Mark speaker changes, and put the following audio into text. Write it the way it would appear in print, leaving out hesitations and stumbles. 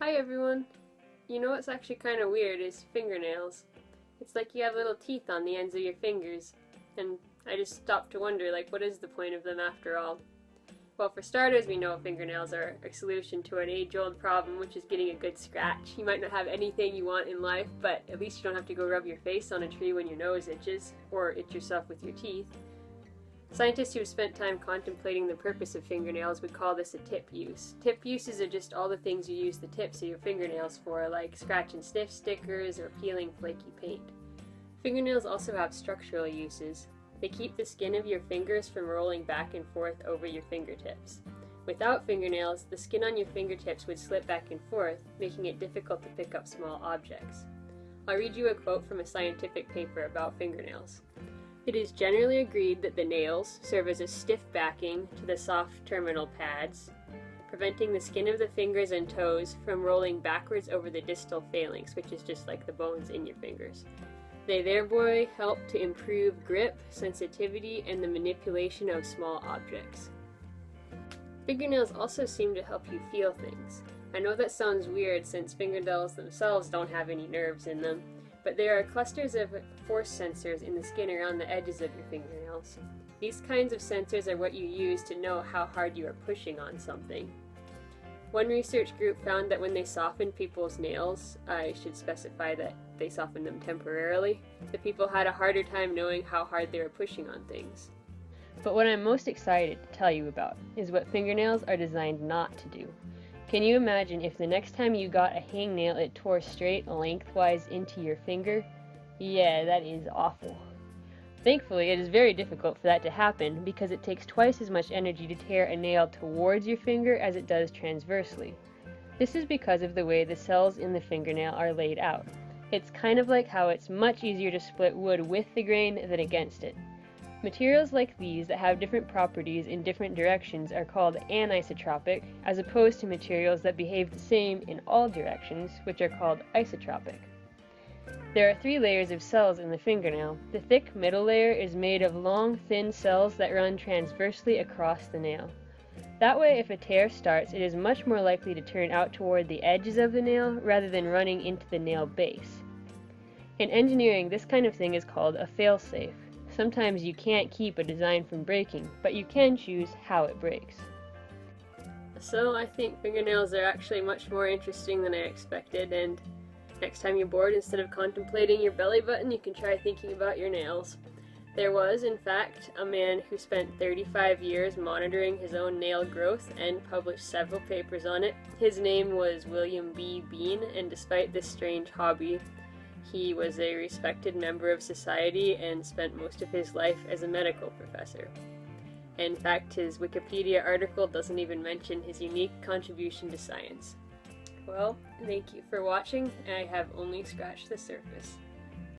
Speaker 1: Hi everyone! You know what's actually kind of weird is fingernails. It's like you have little teeth on the ends of your fingers, and I just stopped to wonder, like, what is the point of them after all? Well, for starters, we know fingernails are a solution to an age-old problem, which is getting a good scratch. You might not have anything you want in life, but at least you don't have to go rub your face on a tree when your nose itches, or itch yourself with your teeth. Scientists who have spent time contemplating the purpose of fingernails would call this a tip use. Tip uses are just all the things you use the tips of your fingernails for, like scratch and sniff stickers or peeling flaky paint. Fingernails also have structural uses. They keep the skin of your fingers from rolling back and forth over your fingertips. Without fingernails, the skin on your fingertips would slip back and forth, making it difficult to pick up small objects. I'll read you a quote from a scientific paper about fingernails. It is generally agreed that the nails serve as a stiff backing to the soft terminal pads, preventing the skin of the fingers and toes from rolling backwards over the distal phalanx, which is just like the bones in your fingers. They thereby help to improve grip, sensitivity, and the manipulation of small objects. Fingernails also seem to help you feel things. I know that sounds weird since fingernails themselves don't have any nerves in them, but there are clusters of force sensors in the skin around the edges of your fingernails. These kinds of sensors are what you use to know how hard you are pushing on something. One research group found that when they softened people's nails, I should specify that they softened them temporarily, the people had a harder time knowing how hard they were pushing on things. But what I'm most excited to tell you about is what fingernails are designed not to do. Can you imagine if the next time you got a hangnail it tore straight lengthwise into your finger? Yeah, that is awful. Thankfully, it is very difficult for that to happen because it takes twice as much energy to tear a nail towards your finger as it does transversely. This is because of the way the cells in the fingernail are laid out. It's kind of like how it's much easier to split wood with the grain than against it. Materials like these that have different properties in different directions are called anisotropic, as opposed to materials that behave the same in all directions, which are called isotropic. There are 3 layers of cells in the fingernail. The thick middle layer is made of long, thin cells that run transversely across the nail. That way, if a tear starts, it is much more likely to turn out toward the edges of the nail rather than running into the nail base. In engineering, this kind of thing is called a failsafe. Sometimes you can't keep a design from breaking, but you can choose how it breaks. So I think fingernails are actually much more interesting than I expected, and next time you're bored, instead of contemplating your belly button, you can try thinking about your nails. There was, in fact, a man who spent 35 years monitoring his own nail growth and published several papers on it. His name was William B. Bean, and despite this strange hobby, he was a respected member of society and spent most of his life as a medical professor. In fact, his Wikipedia article doesn't even mention his unique contribution to science. Well, thank you for watching. I have only scratched the surface.